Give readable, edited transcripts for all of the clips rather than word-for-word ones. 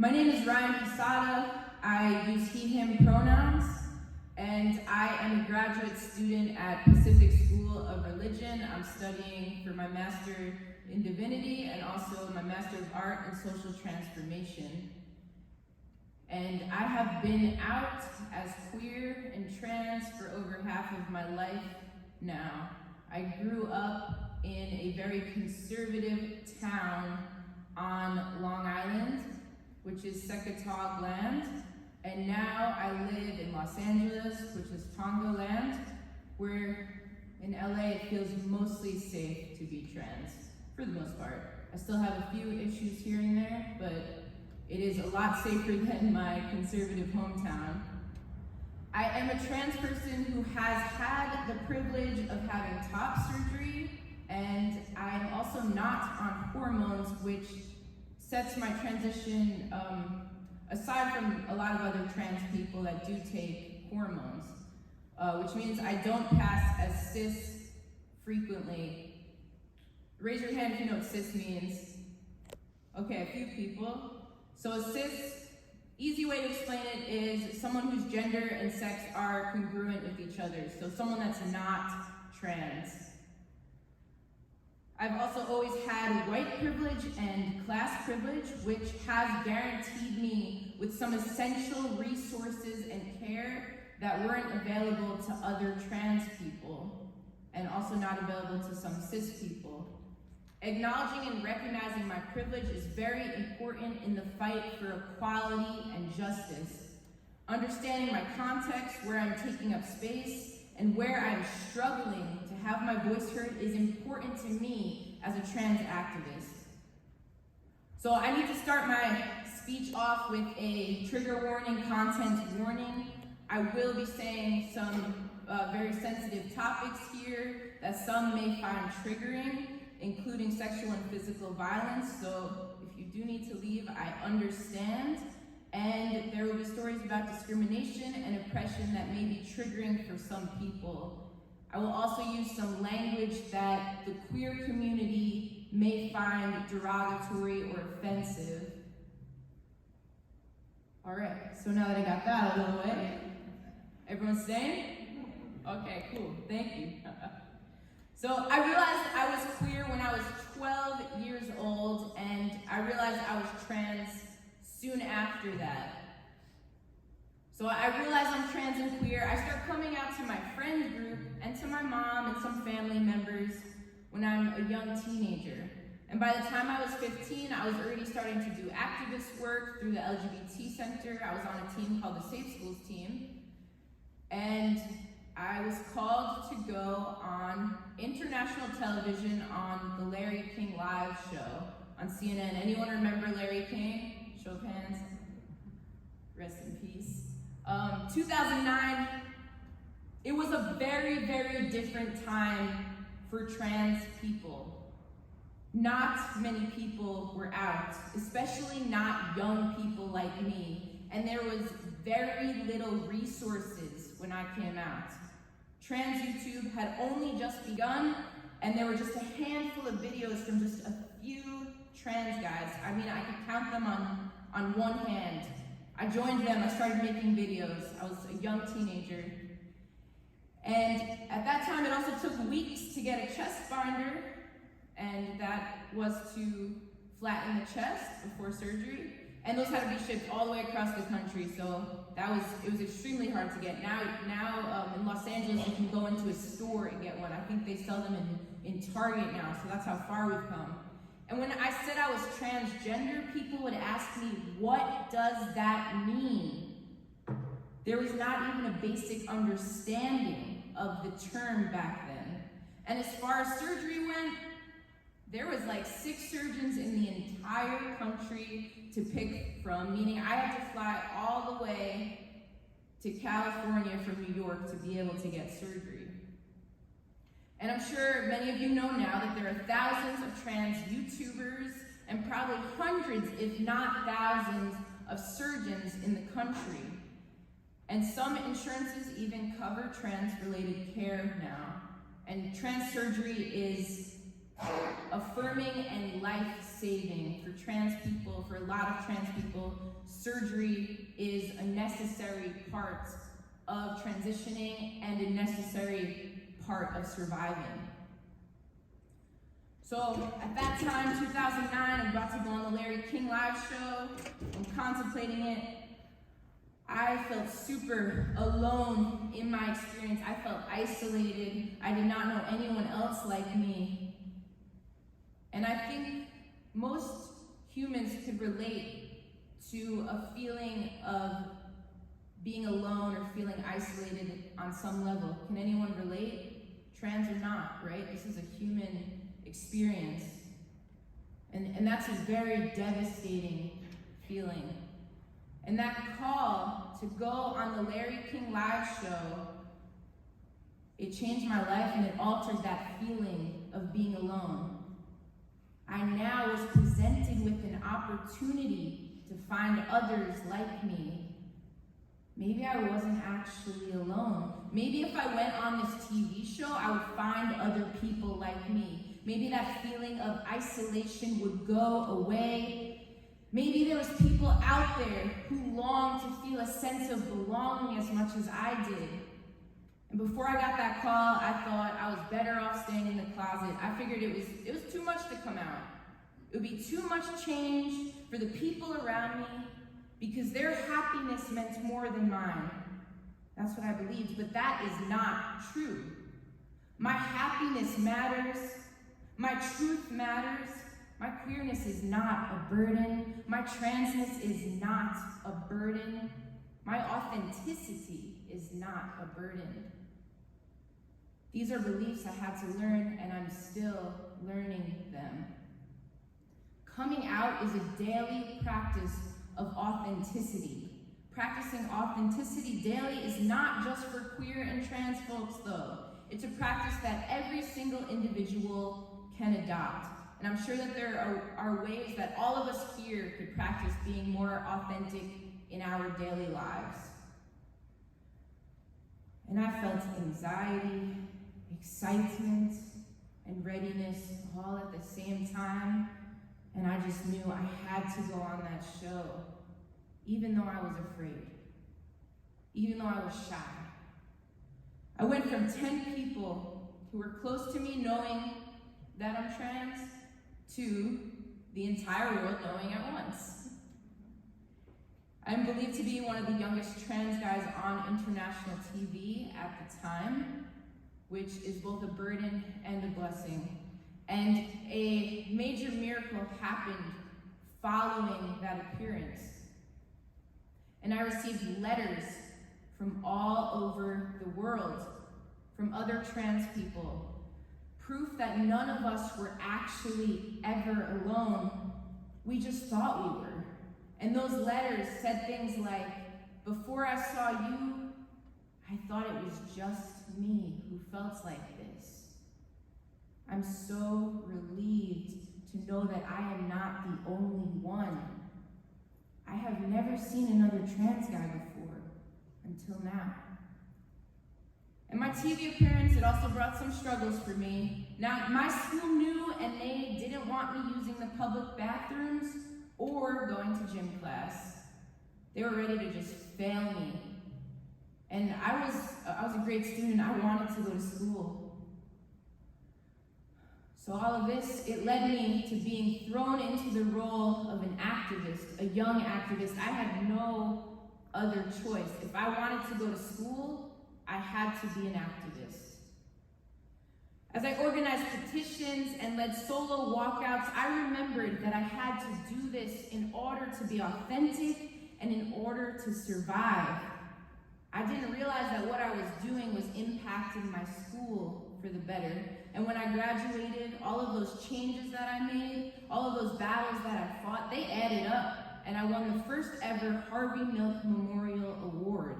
My name is Cassata. I use he, him pronouns, and I am a graduate student at Pacific School of Religion. I'm studying for my Master in Divinity and also my Master of Art in Social Transformation. And I have been out as queer and trans for over half of my life now. I grew up in a very conservative town on Long Island, which is Secretog land, and now I live in Los Angeles, which is Tonga land, where in LA it feels mostly safe to be trans, for the most part. I still have a few issues here and there, but it is a lot safer than my conservative hometown. I am a trans person who has had the privilege of having top surgery, and I am also not on hormones, which sets my transition, aside from a lot of other trans people that do take hormones, which means I don't pass as cis frequently. Raise your hand if you know what cis means. Okay, a few people. So a cis, easy way to explain it is someone whose gender and sex are congruent with each other. So someone that's not trans. I've also always had white privilege and class privilege, which has guaranteed me with some essential resources and care that weren't available to other trans people, and also not available to some cis people. Acknowledging and recognizing my privilege is very important in the fight for equality and justice. Understanding my context, where I'm taking up space, and where I'm struggling to have my voice heard is important to me as a trans activist. So I need to start my speech off with a trigger warning, content warning. I will be saying some very sensitive topics here that some may find triggering, including sexual and physical violence. So if you do need to leave, I understand. And there will be stories about discrimination and oppression that may be triggering for some people. I will also use some language that the queer community may find derogatory or offensive. All right, so now that I got that out of the way, everyone staying? Okay, cool, thank you. So I realized I was queer when I was 12 years old, and I realized I was trans soon after that. So I realized I'm trans and queer. I start coming out to my friend group and to my mom and some family members when I'm a young teenager. And by the time I was 15, I was already starting to do activist work through the LGBT Center. I was on a team called the Safe Schools team. And I was called to go on international television on the Larry King Live show on CNN. Anyone remember Larry King? Show of hands. Rest in peace. 2009, it was a very, very different time for trans people. Not many people were out, especially not young people like me, and there was very little resources when I came out. Trans YouTube had only just begun, and there were just a handful of videos from just a few trans guys. I mean, I could count them on one hand. I joined them, I started making videos. I was a young teenager. And at that time, it also took weeks to get a chest binder, and that was to flatten the chest before surgery. And those had to be shipped all the way across the country, so it was extremely hard to get. Now in Los Angeles, you can go into a store and get one. I think they sell them in Target now, so that's how far we've come. And when I said I was transgender, people would ask me, what does that mean? There was not even a basic understanding of the term back then. And as far as surgery went, there was like 6 surgeons in the entire country to pick from, meaning I had to fly all the way to California from New York to be able to get surgery. And I'm sure many of you know now that there are thousands of trans YouTubers and probably hundreds, if not thousands, of surgeons in the country. And some insurances even cover trans-related care now. And trans surgery is affirming and life-saving for trans people, for a lot of trans people, surgery is a necessary part of transitioning and a necessary part of surviving. So at that time, 2009, I'm about to go on the Larry King live show. I'm contemplating it. I felt super alone in my experience. I felt isolated. I did not know anyone else like me. And I think most humans could relate to a feeling of being alone or feeling isolated on some level. Can anyone relate? Trans or not, right? This is a human experience. And that's a very devastating feeling. And that call to go on the Larry King live show, it changed my life and it altered that feeling of being alone. I now was presented with an opportunity to find others like me. Maybe I wasn't actually alone. Maybe if I went on this TV show, I would find other people like me. Maybe that feeling of isolation would go away. Maybe there was people out there who longed to feel a sense of belonging as much as I did. And before I got that call, I thought I was better off staying in the closet. I figured it was too much to come out. It would be too much change for the people around me because their happiness meant more than mine. That's what I believed, but that is not true. My happiness matters. My truth matters. My queerness is not a burden. My transness is not a burden. My authenticity is not a burden. These are beliefs I had to learn, and I'm still learning them. Coming out is a daily practice of authenticity. Practicing authenticity daily is not just for queer and trans folks, though. It's a practice that every single individual can adopt. And I'm sure that there are ways that all of us here could practice being more authentic in our daily lives. And I felt anxiety, excitement, and readiness all at the same time. And I just knew I had to go on that show, even though I was afraid, even though I was shy. I went from 10 people who were close to me knowing that I'm trans to the entire world knowing at once. I'm believed to be one of the youngest trans guys on international TV at the time, which is both a burden and a blessing. And a major miracle happened following that appearance. And I received letters from all over the world, from other trans people, proof that none of us were actually ever alone. We just thought we were. And those letters said things like, before I saw you, I thought it was just me who felt like this. I'm so relieved to know that I am not the only one. I have never seen another trans guy before, until now. And my TV appearance, it also brought some struggles for me. Now, my school knew and they didn't want me using the public bathrooms or going to gym class. They were ready to just fail me. And I was a great student. I wanted to go to school. So all of this, it led me to being thrown into the role of an activist, a young activist. I had no other choice. If I wanted to go to school, I had to be an activist. As I organized petitions and led solo walkouts, I remembered that I had to do this in order to be authentic and in order to survive. I didn't realize that what I was doing was impacting my school for the better. And when I graduated, all of those changes that I made, all of those battles that I fought, they added up. And I won the first ever Harvey Milk Memorial Award.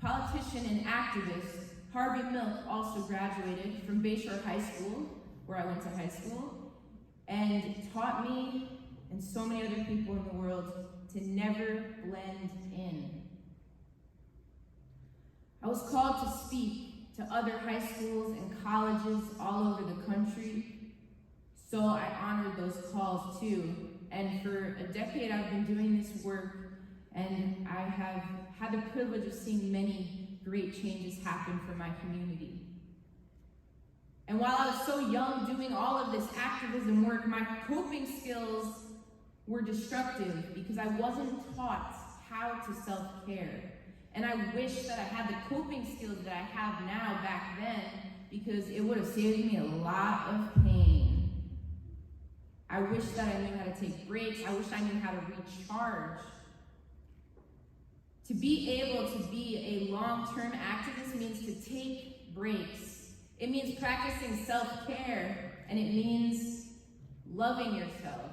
Politician and activist Harvey Milk also graduated from Bayshore High School, where I went to high school, and taught me and so many other people in the world to never blend in. I was called to speak to other high schools and colleges all over the country, so I honored those calls too. And for a decade, I've been doing this work and I have had the privilege of seeing many great changes happen for my community. And while I was so young doing all of this activism work, my coping skills were destructive because I wasn't taught how to self-care. And I wish that I had the coping skills that I have now back then, because it would have saved me a lot of pain. I wish that I knew how to take breaks. I wish I knew how to recharge. To be able to be a long-term activist means to take breaks. It means practicing self-care, and it means loving yourself.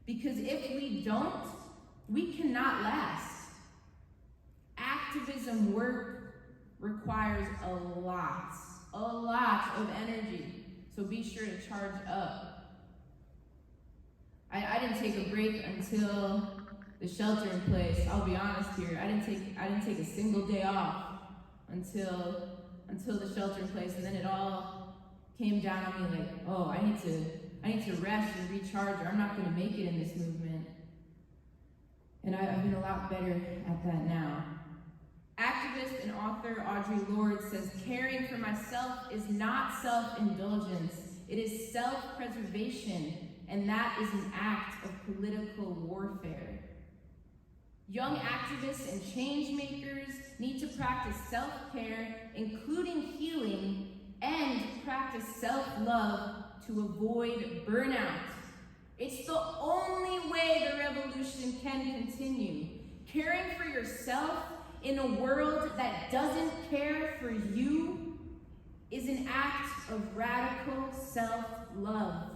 Because if we don't, we cannot last. Activism work requires a lot of energy, so be sure to charge up. I didn't take a break until the shelter in place. I'll be honest here. I didn't take a single day off until the shelter in place, and then it all came down on me like, oh, I need to rest and recharge, or I'm not going to make it in this movement. And I've been a lot better at that now. Activist and author Audre Lorde says, caring for myself is not self-indulgence, it is self-preservation, and that is an act of political warfare. Young activists and change makers need to practice self-care, including healing, and practice self-love to avoid burnout. It's the only way the revolution can continue. Caring for yourself in a world that doesn't care for you is an act of radical self-love.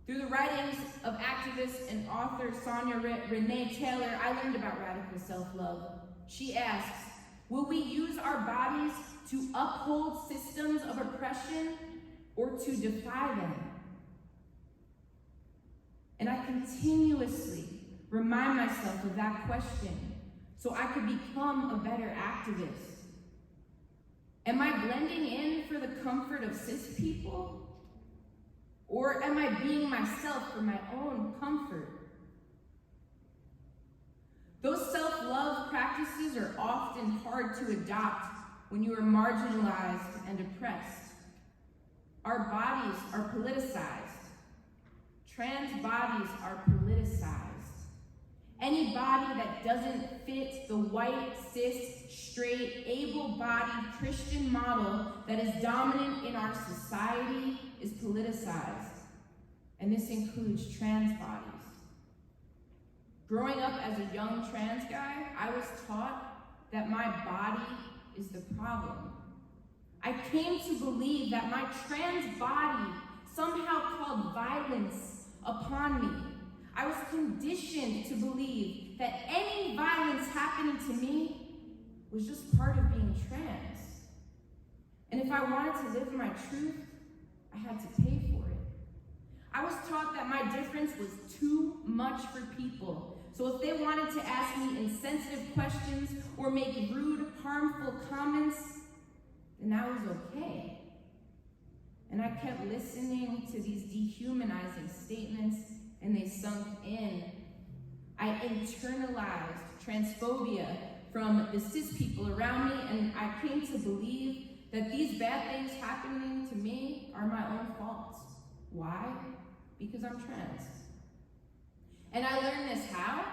Through the writings of activist and author Sonia Renee Taylor, I learned about radical self-love. She asks, will we use our bodies to uphold systems of oppression or to defy them? And I continuously remind myself of that question so I could become a better activist. Am I blending in for the comfort of cis people? Or am I being myself for my own comfort? Those self-love practices are often hard to adopt when you are marginalized and oppressed. Our bodies are politicized. Trans bodies are politicized. Any body that doesn't fit the white, cis, straight, able-bodied Christian model that is dominant in our society is politicized. And this includes trans bodies. Growing up as a young trans guy, I was taught that my body is the problem. I came to believe that my trans body somehow called violence upon me. I was conditioned to believe that any violence happening to me was just part of being trans. And if I wanted to live my truth, I had to pay for it. I was taught that my difference was too much for people. So if they wanted to ask me insensitive questions or make rude, harmful comments, then that was okay. And I kept listening to these dehumanizing statements, and they sunk in. I internalized transphobia from the cis people around me, and I came to believe that these bad things happening to me are my own fault. Why? Because I'm trans. And I learned this how?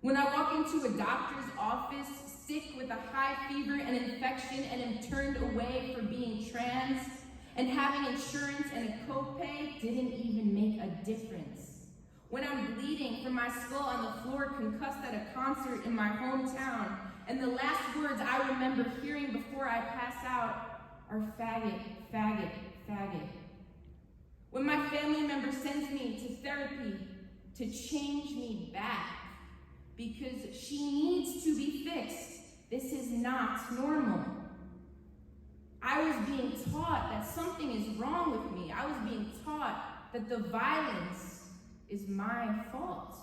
When I walk into a doctor's office sick with a high fever and infection and am turned away for being trans, and having insurance and a copay didn't even make a difference. When I'm bleeding from my skull on the floor concussed at a concert in my hometown, and the last words I remember hearing before I pass out are faggot, faggot, faggot. When my family member sends me to therapy to change me back because she needs to be fixed, this is not normal. I was being taught that something is wrong with me. I was being taught that the violence is my fault.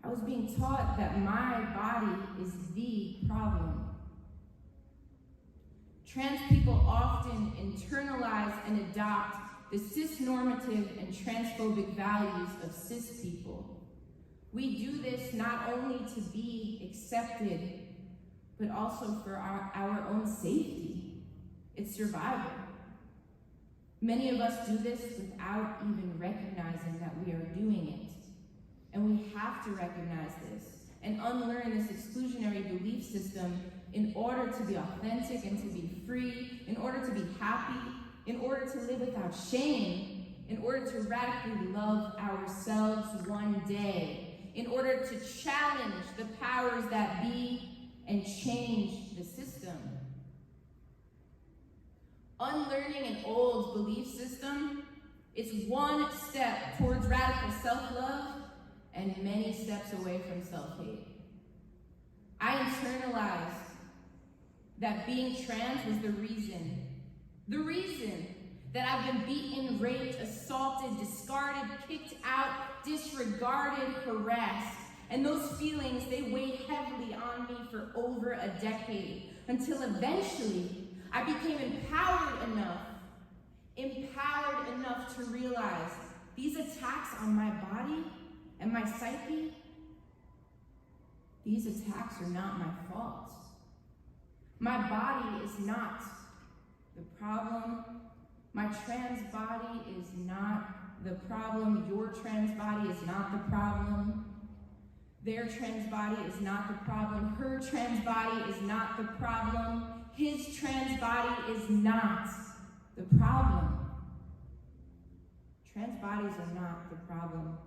I was being taught that my body is the problem. Trans people often internalize and adopt the cis-normative and transphobic values of cis people. We do this not only to be accepted, but also for our own safety. It's survival. Many of us do this without even recognizing that we are doing it. And we have to recognize this and unlearn this exclusionary belief system in order to be authentic and to be free, in order to be happy, in order to live without shame, in order to radically love ourselves one day, in order to challenge the powers that be and change the system. Unlearning an old belief system is one step towards radical self-love and many steps away from self-hate. I internalized that being trans was the reason that I've been beaten, raped, assaulted, discarded, kicked out, disregarded, harassed. And those feelings, they weighed heavily on me for over a decade, until eventually I became empowered enough to realize these attacks on my body and my psyche, these attacks are not my fault. My body is not the problem. My trans body is not the problem. Your trans body is not the problem. Their trans body is not the problem. Her trans body is not the problem. His trans body is not the problem. Trans bodies are not the problem.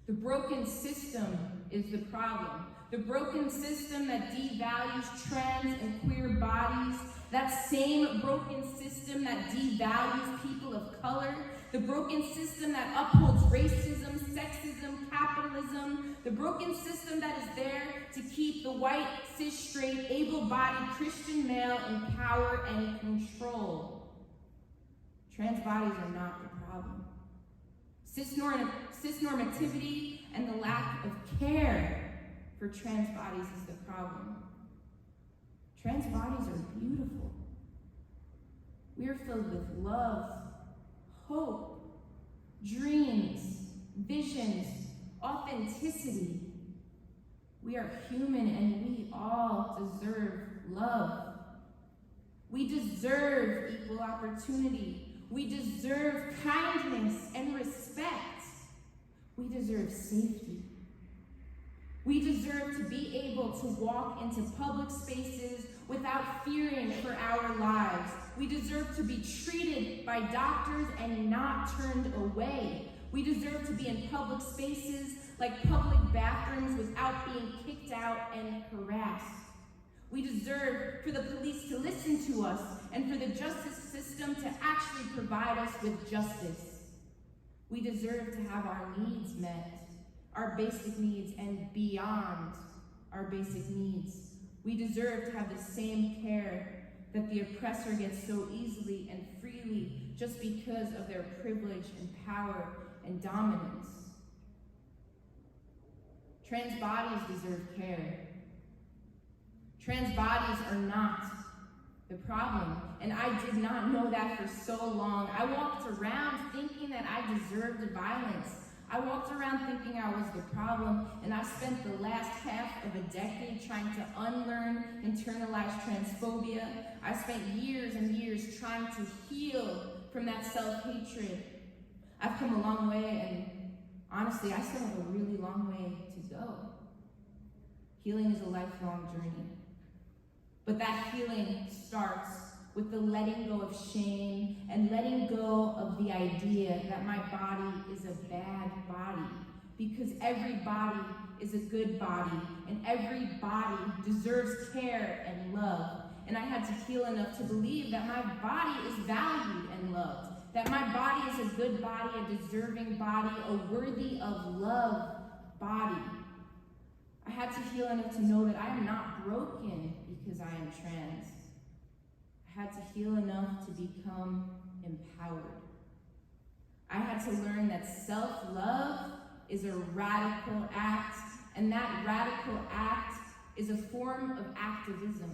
The broken system is the problem. The broken system that devalues trans and queer bodies, that same broken system that devalues people of color, the broken system that upholds racism, sexism, capitalism, the broken system that is there to keep the white, cis, straight, able-bodied Christian male in power and control. Trans bodies are not the problem. Cisnormativity and the lack of care for trans bodies is the problem. Trans bodies are beautiful. We are filled with love, hope, dreams, visions, authenticity. We are human and we all deserve love. We deserve equal opportunity. We deserve kindness and respect. We deserve safety. We deserve to be able to walk into public spaces without fearing for our lives. We deserve to be treated by doctors and not turned away. We deserve to be in public spaces like public bathrooms without being kicked out and harassed. We deserve for the police to listen to us and for the justice system to actually provide us with justice. We deserve to have our needs met, our basic needs and beyond our basic needs. We deserve to have the same care that the oppressor gets so easily and freely just because of their privilege and power and dominance. Trans bodies deserve care. Trans bodies are not the problem, and I did not know that for so long. I walked around thinking that I deserved violence. I walked around thinking I was the problem, and I spent the last half of a decade trying to unlearn internalized transphobia. I spent years and years trying to heal from that self-hatred. I've come a long way, and honestly, I still have a really long way to go. Healing is a lifelong journey. But that healing starts with the letting go of shame and letting go of the idea that my body is a bad body, because every body is a good body and every body deserves care and love. And I had to heal enough to believe that my body is valued and loved, that my body is a good body, a deserving body, a worthy of love body. I had to heal enough to know that I am not broken because I am trans. I had to heal enough to become empowered. I had to learn that self-love is a radical act, and that radical act is a form of activism.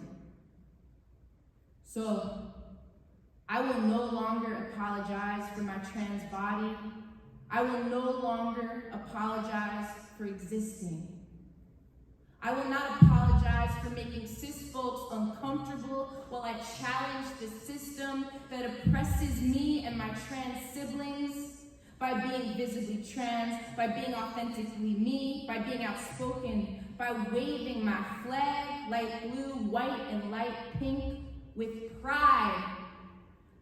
So, I will no longer apologize for my trans body. I will no longer apologize for existing. I will not apologize for making cis folks uncomfortable while I challenge the system that oppresses me and my trans siblings by being visibly trans, by being authentically me, by being outspoken, by waving my flag, light blue, white, and light pink, with pride.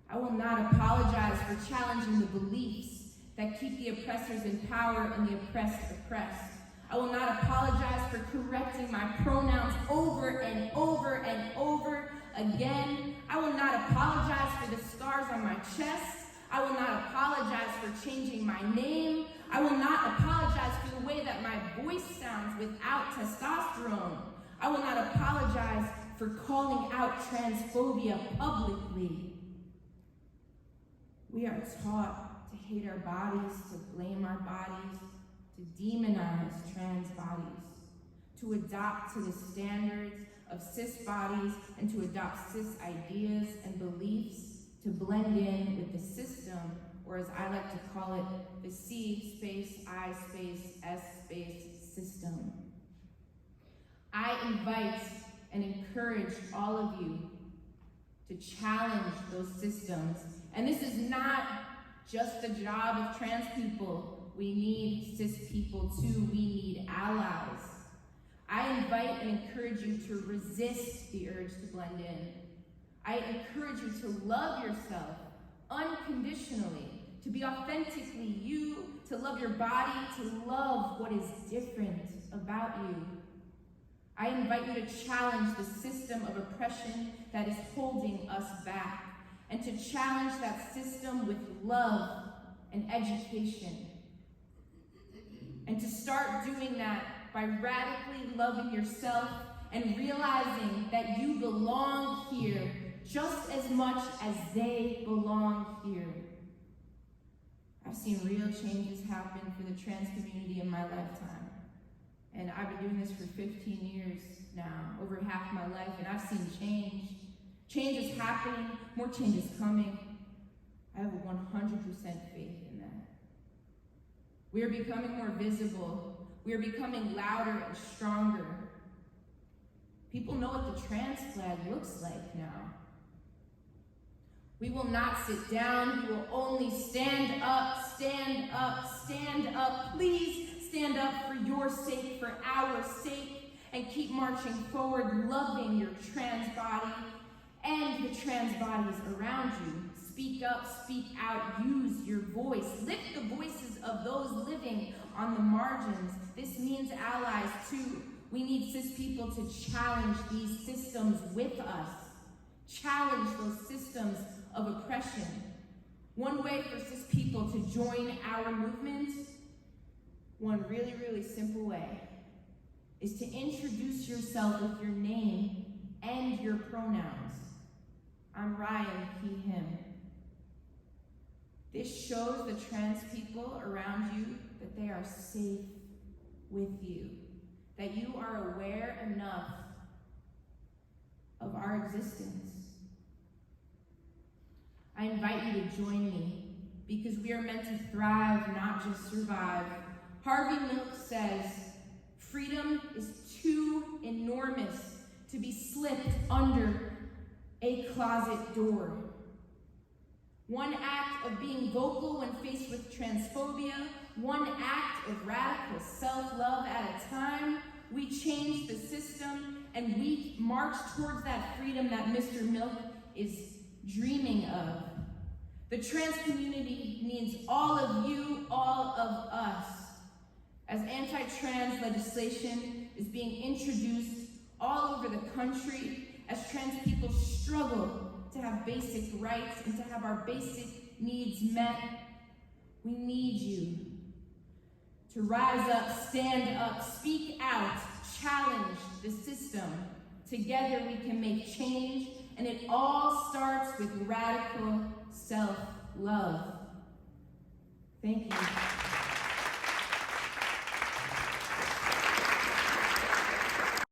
I will not apologize for challenging the beliefs that keep the oppressors in power and the oppressed oppressed. I will not apologize for correcting my pronouns over and over and over again. I will not apologize for the scars on my chest. I will not apologize for changing my name. I will not apologize for the way that my voice sounds without testosterone. I will not apologize for calling out transphobia publicly. We are taught to hate our bodies, to blame our bodies, to demonize trans bodies, to adopt to the standards of cis bodies, and to adopt cis ideas and beliefs, to blend in with the system, or as I like to call it, the C space, I space, S space system. I invite and encourage all of you to challenge those systems. And this is not just the job of trans people. We need cis people too. We need allies. I invite and encourage you to resist the urge to blend in. I encourage you to love yourself unconditionally, to be authentically you, to love your body, to love what is different about you. I invite you to challenge the system of oppression that is holding us back, and to challenge that system with love and education. And to start doing that by radically loving yourself and realizing that you belong here just as much as they belong here. I've seen real changes happen for the trans community in my lifetime. And I've been doing this for 15 years now, over half my life, and I've seen change. Change is happening, more change is coming. I have 100% faith in that. We are becoming more visible. We are becoming louder and stronger. People know what the trans flag looks like now. We will not sit down. We will only stand up, stand up, stand up. Please stand up for your sake, for our sake, and keep marching forward, loving your trans body and the trans bodies around you. Speak up, speak out, use your voice. Lift the voices of those living on the margins. This means allies too. We need cis people to challenge these systems with us. Challenge those systems of oppression. One way for cis people to join our movement, one really, really simple way, is to introduce yourself with your name and your pronouns. I'm Ryan, he, him. This shows the trans people around you that they are safe with you, that you are aware enough of our existence. I invite you to join me, because we are meant to thrive, not just survive. Harvey Milk says, freedom is too enormous to be slipped under a closet door. One act of being vocal when faced with transphobia, one act of radical self-love at a time, we change the system and we march towards that freedom that Mr. Milk is dreaming of. The trans community needs all of you, all of us. As anti-trans legislation is being introduced all over the country, as trans people struggle to have basic rights and to have our basic needs met, we need you to rise up, stand up, speak out, challenge the system. Together we can make change, and it all starts with radical self-love. Thank you.